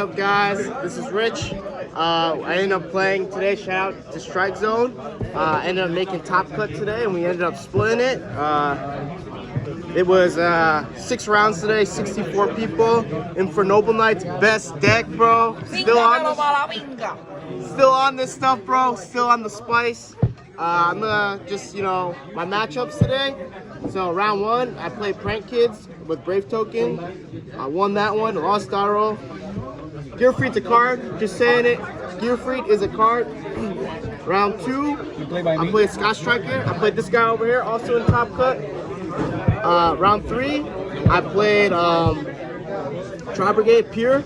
up, guys? This is Rich. I ended up playing today. Shout out to Strike Zone. Ended up making top cut today, and we ended up splitting it. It was 6 rounds today, 64 people. Infernoble Knight's best deck, bro. Still on this stuff, bro. Still on the spice. I'm gonna just, my matchups today. So round 1, I played Prank Kids with Brave Token. I won that one, lost Backrow. Gearfried's a card, just saying it. Gearfried is a card. Round 2, I played Scott Striker. I played this guy over here, also in top cut. Round 3, I played Tri Brigade Pure.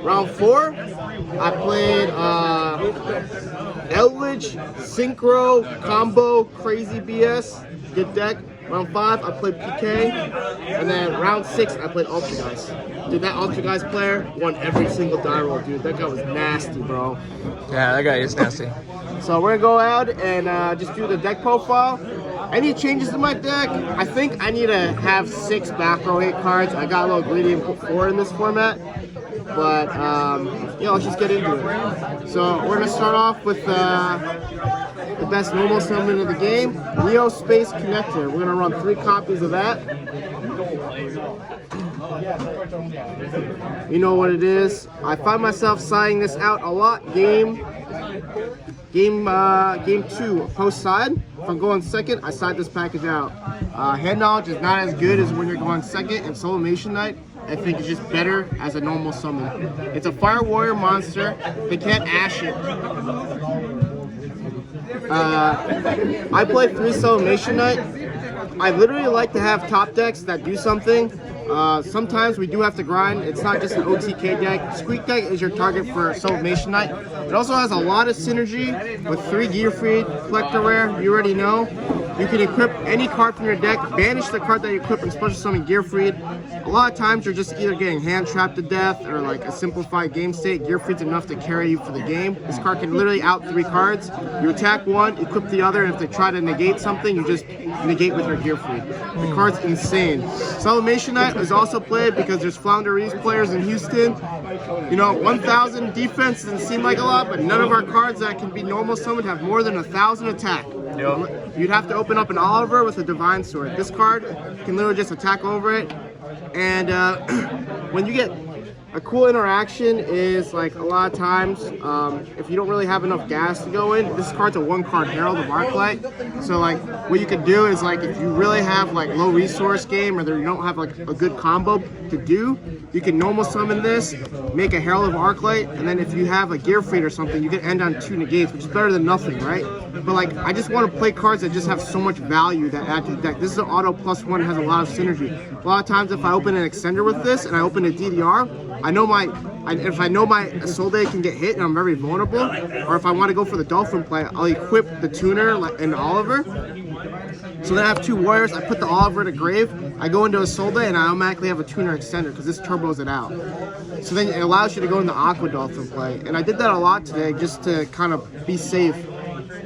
Round 4, I played Eldridge, Synchro, Combo, Crazy BS, good deck. Round 5, I played PK, and then round 6, I played Ultra Guys. Dude, that Ultra Guys player won every single die roll, dude. That guy was nasty, bro. Yeah, that guy is nasty. So we're gonna go out and just do the deck profile. Any changes to my deck? I think I need to have 6 Backrow 8 cards. I got a little greedy and put 4 in this format. But, let's just get into it. So we're gonna start off with the best normal summon of the game, YuGiOh Space Connector. We're gonna run 3 copies of that. You know what it is. I find myself signing this out a lot. Game 2, post side. If I'm going second, I side this package out. Hand knowledge is not as good as when you're going second, and Sublimation Knight, I think it's just better as a normal summon. It's a Fire Warrior monster. They can't ash it. I play 3 Sublimation Knight. I literally like to have top decks that do something. Sometimes we do have to grind. It's not just an OTK deck. Squeak deck is your target for Sublimation Knight. It also has a lot of synergy with 3 Gearfried, Collector Rare, you already know. You can equip any card from your deck, banish the card that you equip, and special summon Gearfried. A lot of times you're just either getting hand trapped to death or like a simplified game state. Gearfried's enough to carry you for the game. This card can literally out 3 cards. You attack one, equip the other, and if they try to negate something, you just negate with your Gearfried. The card's insane. Sublimation Knight is also played because there's Flounderies players in Houston. 1,000 defense doesn't seem like a lot, but none of our cards that can be normal summoned have more than 1,000 attack. Yep. You'd have to open up an Oliver with a Divine Sword. This card can literally just attack over it. And when you get a cool interaction is like a lot of times, if you don't really have enough gas to go in, this card's a 1-card Herald of Arclight. So like what you could do is like if you really have like low resource game or you don't have like a good combo to do, you can normal summon this, make a Herald of Arclight, and then if you have a Gearfried or something, you can end on 2 negates, which is better than nothing, right? But like I just want to play cards that just have so much value that add to the deck. This is an auto +1, has a lot of synergy. A lot of times if I open an extender with this and I open a DDR, if I know my Soul Day can get hit and I'm very vulnerable, or if I want to go for the Dolphin play, I'll equip the Tuner and Oliver. So then I have 2 Warriors, I put the Oliver to grave, I go into a Soul Day and I automatically have a Tuner extender because this turbos it out. So then it allows you to go into Aqua Dolphin play. And I did that a lot today just to kind of be safe.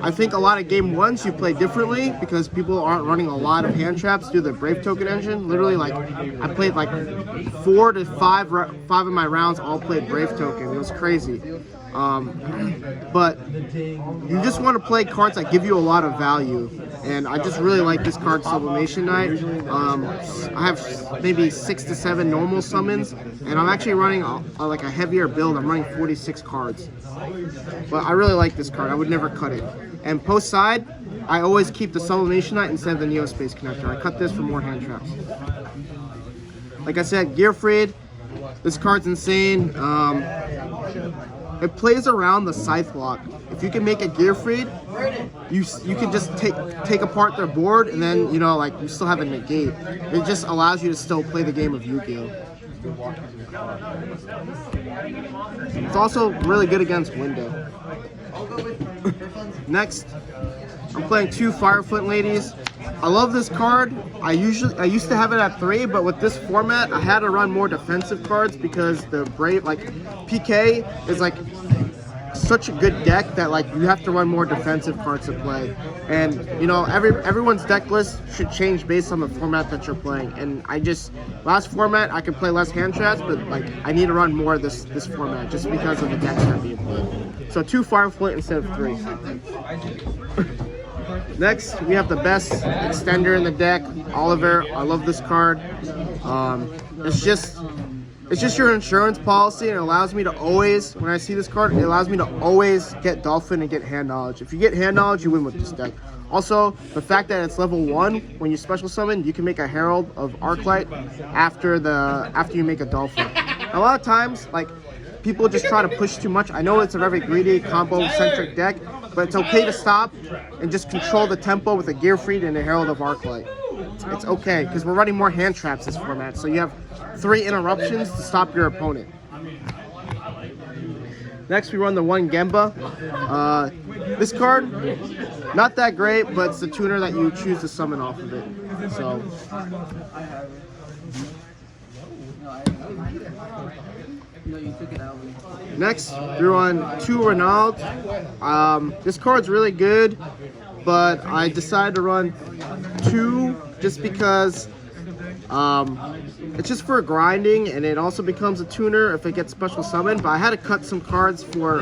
I think a lot of game 1s you play differently because people aren't running a lot of hand traps through the Brave Token engine. Literally, like I played like 4 to 5 of my rounds all played Brave Token. It was crazy. But you just want to play cards that give you a lot of value, and I just really like this card, Sublimation Knight. I have maybe 6 to 7 normal summons, and I'm actually running like a heavier build. I'm running 46 cards, but I really like this card. I would never cut it. And post side, I always keep the Sublimation Knight instead of the YuGiOh Space Connector. I cut this for more hand traps. Like I said, Gearfried, this card's insane. It plays around the Scythe block. If you can make a Gearfried, you can just take apart their board, and then like you still have a negate. It just allows you to still play the game of Yu-Gi-Oh. It's also really good against Window. Next, I'm playing 2 Fireflint Ladies. I love this card. I used to have it at 3, but with this format, I had to run more defensive cards because the Brave, like PK, is like such a good deck that like you have to run more defensive cards to play. And you know, everyone's deck list should change based on the format that you're playing. And last format I could play less hand traps, but like I need to run more of this format just because of the decks that are being played. So 2 Fireflint instead of 3. Next, we have the best extender in the deck, Oliver. I love this card. It's just your insurance policy, and it allows me to always, when I see this card, it allows me to always get Dolphin and get hand knowledge. If you get hand knowledge, you win with this deck. Also, the fact that it's level 1, when you special summon, you can make a Herald of Arclight after you make a Dolphin. A lot of times, like, people just try to push too much. I know it's a very greedy, combo-centric deck, but it's okay to stop and just control the tempo with a Gearfried and a Herald of Arclight. It's okay, because we're running more hand traps this format, so you have 3 interruptions to stop your opponent. Next, we run the 1 Gemba. This card, not that great, but it's the tuner that you choose to summon off of it. So. Next, we run 2 Renault. This card's really good, but I decided to run 2 just because it's just for grinding, and it also becomes a tuner if it gets special summoned. But I had to cut some cards for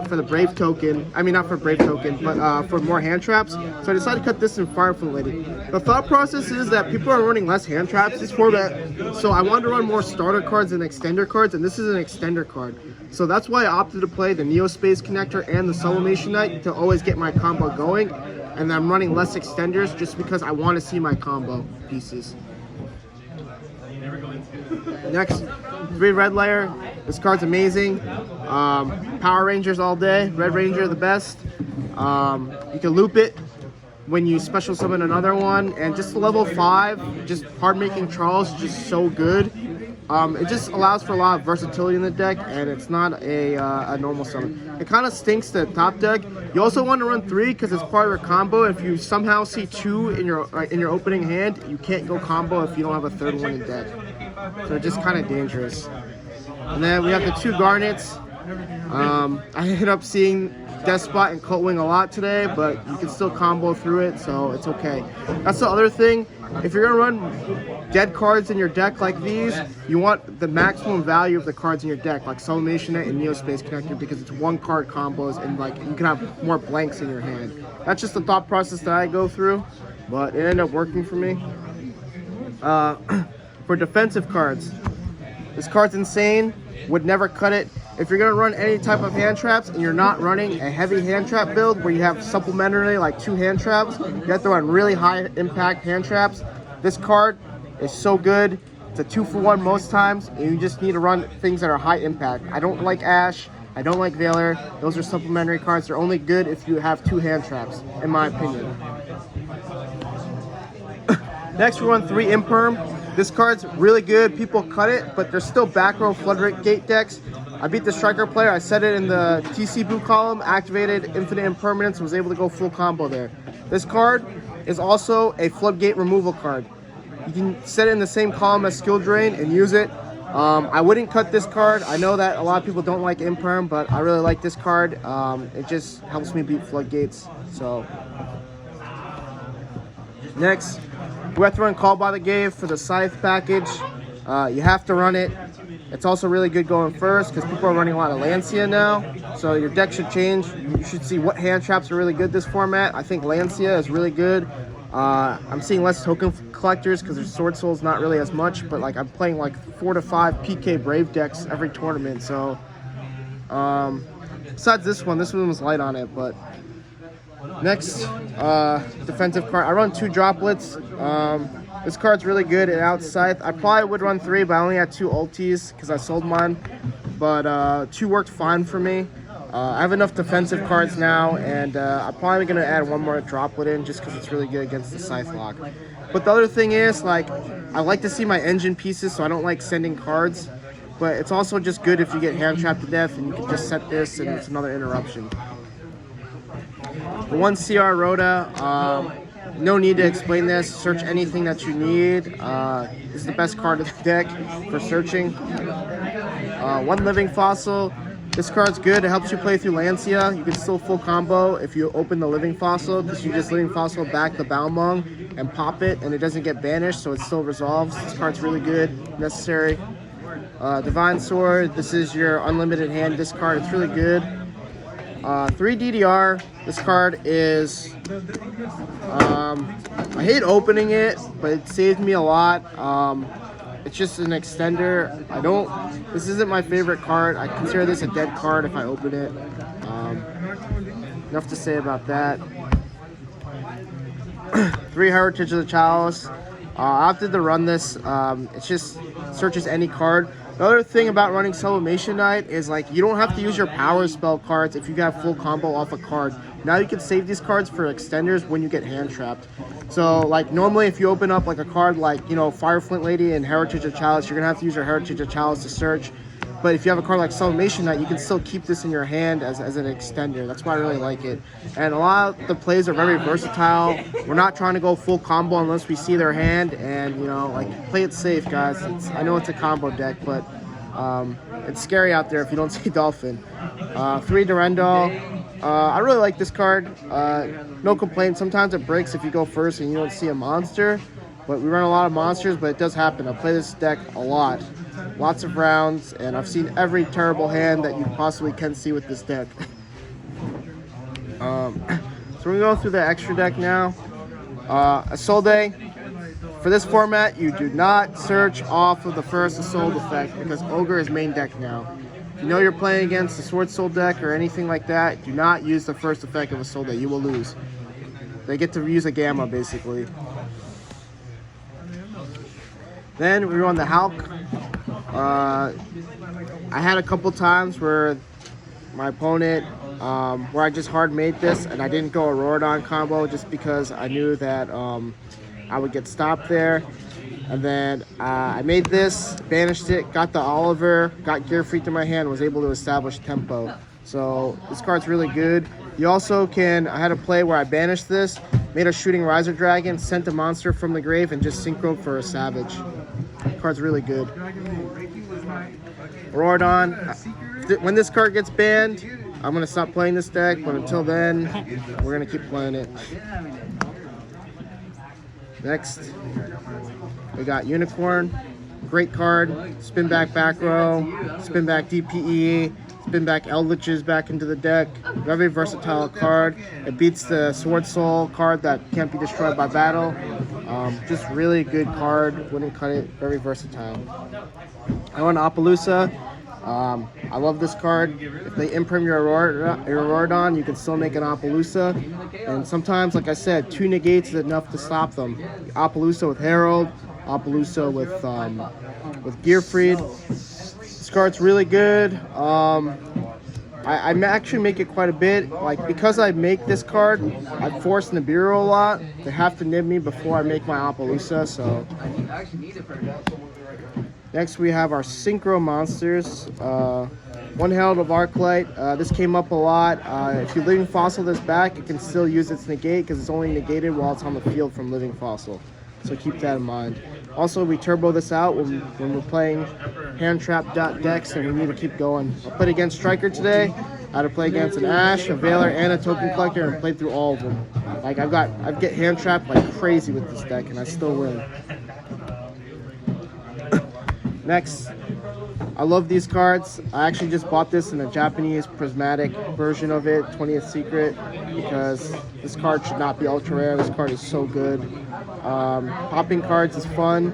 the Brave token. I mean, not for Brave token, but for more hand traps. So I decided to cut this in Fireflint Lady. The thought process is that people are running less hand traps this format, so I wanted to run more starter cards and extender cards, and this is an extender card. So that's why I opted to play the Neospace Connector and the Sublimation Knight to always get my combo going. And I'm running less extenders just because I want to see my combo pieces. Next, 3 Red Layer. This card's amazing. Power Rangers all day. Red Ranger the best. You can loop it when you special summon another one. And just level 5, just Hard Making Charles is just so good. It just allows for a lot of versatility in the deck, and it's not a normal summon. It kind of stinks the top deck. You also want to run 3 because it's part of your combo. If you somehow see 2 in your opening hand, you can't go combo if you don't have a 3rd one in deck. So it's just kind of dangerous. And then we have the 2 Garnets. I ended up seeing Despot and Cultwing a lot today, but you can still combo through it, so it's okay. That's the other thing. If you're going to run dead cards in your deck like these, you want the maximum value of the cards in your deck, like Sublimation Knight and Neospace Connector, because it's 1 card combos, and like you can have more blanks in your hand. That's just the thought process that I go through, but it ended up working for me. For defensive cards, this card's insane. Would never cut it. If you're going to run any type of hand traps and you're not running a heavy hand trap build where you have supplementary like 2 hand traps, you have to run really high impact hand traps. This card is so good. It's a 2-for-1 most times, and you just need to run things that are high impact. I don't like Ash. I don't like Valor. Those are supplementary cards. They're only good if you have 2 hand traps, in my opinion. Next, we run 3 Imperm. This card's really good. People cut it, but there's still Backrow Floodgate Gate decks. I beat the Striker player. I said it in the TC boot column, activated Infinite Impermanence, was able to go full combo there. This card is also a Floodgate removal card. You can set it in the same column as Skill Drain and use it. I wouldn't cut this card. I know that a lot of people don't like Imperm, but I really like this card. It just helps me beat Floodgates. So next, we have to run Call by the Gave for the Scythe package. You have to run it. It's also really good going first because people are running a lot of Lancia now. So your deck should change. You should see what hand traps are really good this format. I think Lancia is really good. I'm seeing less token collectors because their Sword Soul's not really as much, but like I'm playing like 4 to 5 PK Brave decks every tournament. So besides this one was light on it, but next, defensive card. I run 2 Droplets. This card's really good at out Scythe. I probably would run 3, but I only had 2 ultis because I sold mine. But 2 worked fine for me. I have enough defensive cards now, and I'm probably going to add 1 more Droplet in just because it's really good against the Scythe lock. But the other thing is, like, I like to see my engine pieces, so I don't like sending cards. But it's also just good if you get hand trapped to death and you can just set this and it's another interruption. The 1 CR Rhoda, no need to explain this. Search anything that you need. This is the best card of the deck for searching. 1 Living Fossil. This card's good. It helps you play through Lancia. You can still full combo if you open the Living Fossil, because you just Living Fossil back the Balmung and pop it, and it doesn't get banished, so it still resolves. This card's really good, necessary. Divine Sword. This is your unlimited hand discard. It's really good. 3 DDR. This card is, I hate opening it, but it saved me a lot. It's just an extender. This isn't my favorite card. I consider this a dead card if I open it. Enough to say about that. 3 Heritage of the Chalice. I opted to run this. It's just searches any card. The other thing about running Sublimation Knight is, like, you don't have to use your power spell cards if you got full combo off a card. Now you can save these cards for extenders when you get hand trapped. So, like, normally if you open up like a card like, you know, Fireflint Lady and Heritage of Chalice, you're gonna have to use your Heritage of Chalice to search. But if you have a card like Sublimation Knight, you can still keep this in your hand as an extender. That's why I really like it. And a lot of the plays are very versatile. We're not trying to go full combo unless we see their hand. And, you know, like, play it safe, guys. I know it's a combo deck, but it's scary out there if you don't see Dolphin. 3 Durendal. I really like this card. No complaints. Sometimes it breaks if you go first and you don't see a monster. But we run a lot of monsters, but it does happen. I play this deck a lot. Lots of rounds, and I've seen every terrible hand that you possibly can see with this deck. So we're going to go through the extra deck now. Isolde. For this format, you do not search off of the first Isolde effect, because Ogre is main deck now. If you know you're playing against the Sword Soul deck or anything like that, do not use the first effect of Isolde. You will lose. They get to use a Gamma, basically. Then we run the Hulk. I had a couple times where my opponent, where I just hard made this and I didn't go a Rorodon combo just because I knew that I would get stopped there. And then I made this, banished it, got the Oliver, got Gear Freak to my hand, was able to establish tempo. So this card's really good. You also can, I had a play where I banished this, made a Shooting Riser Dragon, sent a monster from the grave, and just synchro for a Savage. The card's really good. Rorodon. When this card gets banned, I'm going to stop playing this deck, but until then, we're going to keep playing it. Next, we got Unicorn. Great card. Spin back Backrow, spin back DPE, spin back Eldritches back into the deck. Very versatile card. It beats the Sword Soul card that can't be destroyed by battle. Just really good card. Wouldn't cut it. Very versatile. I want Appaloosa. I love this card. If they imprint your Rorodon, you can still make an Appaloosa. And sometimes, like I said, 2 negates is enough to stop them. Appaloosa with Herald, Appaloosa with Gearfried. This card's really good. I actually make it quite a bit. Like, because I make this card, I force Nibiru a lot. They have to nib me before I make my Appaloosa, so. Next we have our Synchro monsters. 1 Herald of Arclight. This came up a lot. If you Living Fossil this back, it can still use its negate because it's only negated while it's on the field from Living Fossil. So keep that in mind. Also, we turbo this out when we're playing hand trap decks and we need to keep going. I played against Striker today. I had to play against an Ash, a Veiler, and a Token Collector, and played through all of them. Like, I get hand trapped like crazy with this deck, and I still win. Next, I love these cards. I actually just bought this in a Japanese prismatic version of it, 20th Secret, because this card should not be ultra rare. This card is so good. Popping cards is fun.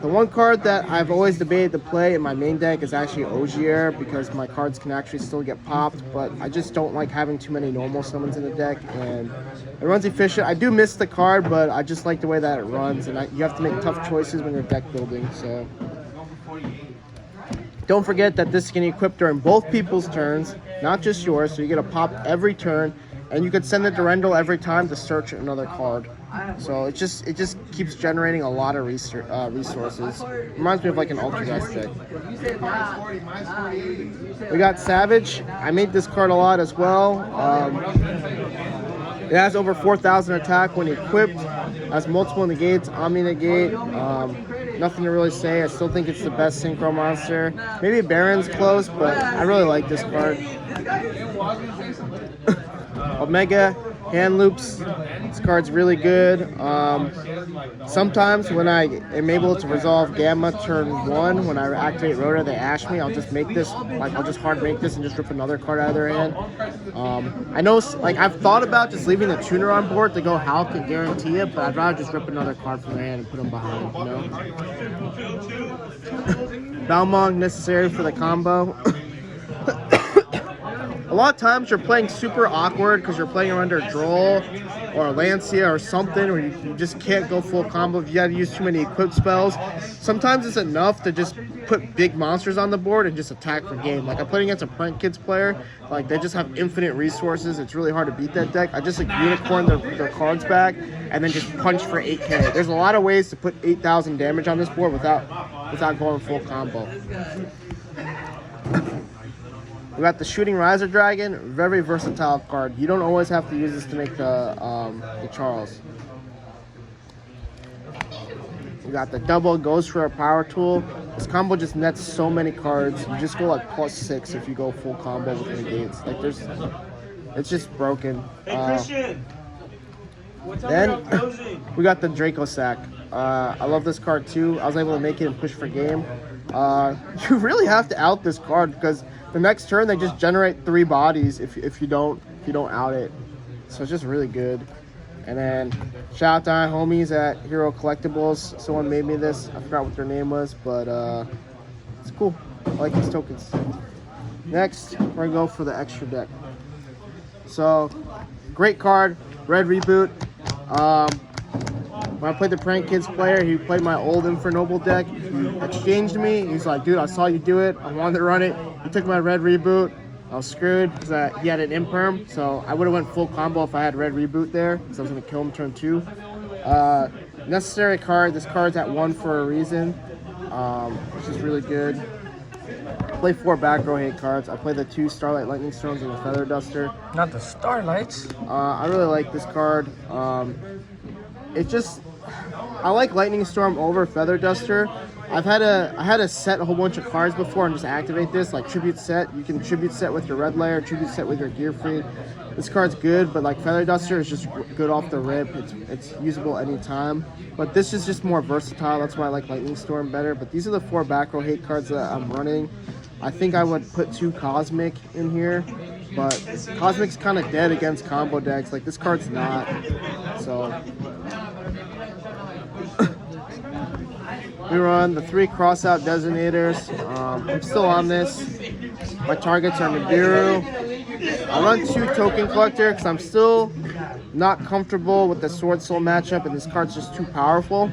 The one card that I've always debated to play in my main deck is actually Ogier, because my cards can actually still get popped, but I just don't like having too many normal summons in the deck, and it runs efficient. I do miss the card, but I just like the way that it runs, and you have to make tough choices when you're deck building, so. Don't forget that this can equip during both people's turns, not just yours, so you get a pop every turn, and you could send the Durendal every time to search another card. So it just keeps generating a lot of resources. Reminds me of like an Ultrageist deck. We got Savage. I made this card a lot as well. It has over 4,000 attack when equipped. Has multiple negates, Omni negate. nothing to really say. I still think it's the best synchro monster. Maybe Baron's close, but I really like this card. Omega hand loops. This card's really good. Sometimes when I am able to resolve Gamma turn 1, when I activate Rota, they ash me. I'll just make this, like I'll just hard make this and just rip another card out of their hand. I know, like I've thought about just leaving the tuner on board to go Hulk and guarantee it, but I'd rather just rip another card from their hand and put them behind, you know? Balmong necessary for the combo. A lot of times you're playing super awkward because you're playing under Droll or Lancia or something where you just can't go full combo if you gotta use too many equipped spells. Sometimes it's enough to just put big monsters on the board and just attack for game. Like I'm playing against a Prank Kids player, like they just have infinite resources. It's really hard to beat that deck. I just like unicorn their cards back and then just punch for 8k. There's a lot of ways to put 8,000 damage on this board without going full combo. We got the Shooting Riser Dragon, very versatile card. You don't always have to use this to make the Charles. We got the double Ghost Rare Power Tool. This combo just nets so many cards. You just go like +6 if you go full combo with negates. Like it's just broken. Then we got the Draco Sack. I love this card too. I was able to make it and push for game. You really have to out this card because the next turn they just generate 3 bodies if you don't out it. So it's just really good. And then shout out to my homies at Hero Collectibles. Someone made me this. I forgot what their name was, but it's cool. I like these tokens. Next, we're gonna go for the extra deck. So great card, Red Reboot. When I played the Prank Kids player, he played my old Infernoble deck. He exchanged me. He's like, dude, I saw you do it. I wanted to run it. He took my Red Reboot. I was screwed because he had an Imperm, so I would have went full combo if I had Red Reboot there because I was going to kill him turn 2. Necessary card. This card's at 1 for a reason, which is really good. I play 4 Backrow hate cards. I play the 2 Starlight Lightning Storms and the Feather Duster. Not the Starlights. I really like this card. I like Lightning Storm over Feather Duster. I had to set a whole bunch of cards before and just activate this, like Tribute Set. You can Tribute Set with your Red Layer, Tribute Set with your Gear Free. This card's good, but like Feather Duster is just good off the rip. It's usable anytime. But this is just more versatile. That's why I like Lightning Storm better. But these are the 4 Backrow hate cards that I'm running. I think I would put 2 Cosmic in here, but Cosmic's kind of dead against combo decks. Like this card's not. So we run the 3 Crossout Designators. I'm still on this. My targets are Nibiru. I run 2 Token Collector because I'm still not comfortable with the Sword Soul matchup, and this card's just too powerful.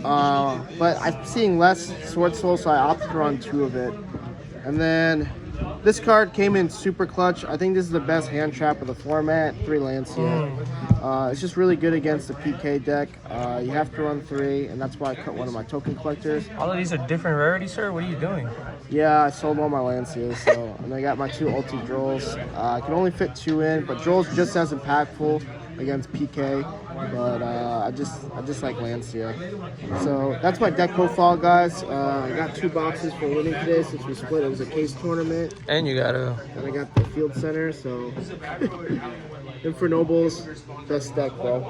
But I'm seeing less Sword Soul, so I opted to run 2 of it. And then this card came in super clutch. I think this is the best hand trap of the format. 3 Lancia. It's just really good against the PK deck. You have to run 3, and that's why I cut one of my Token Collectors. All of these are different rarities, sir? What are you doing? Yeah, I sold all my Lancias, so and I got my 2 ulti Drolls. I can only fit 2 in, but Droll's just as impactful against PK. But I just like Lancia. So that's my deck profile, guys. I got 2 boxes for winning today since we split. It was a case tournament. And you got And I got the field center, so Infernoble's best deck, bro.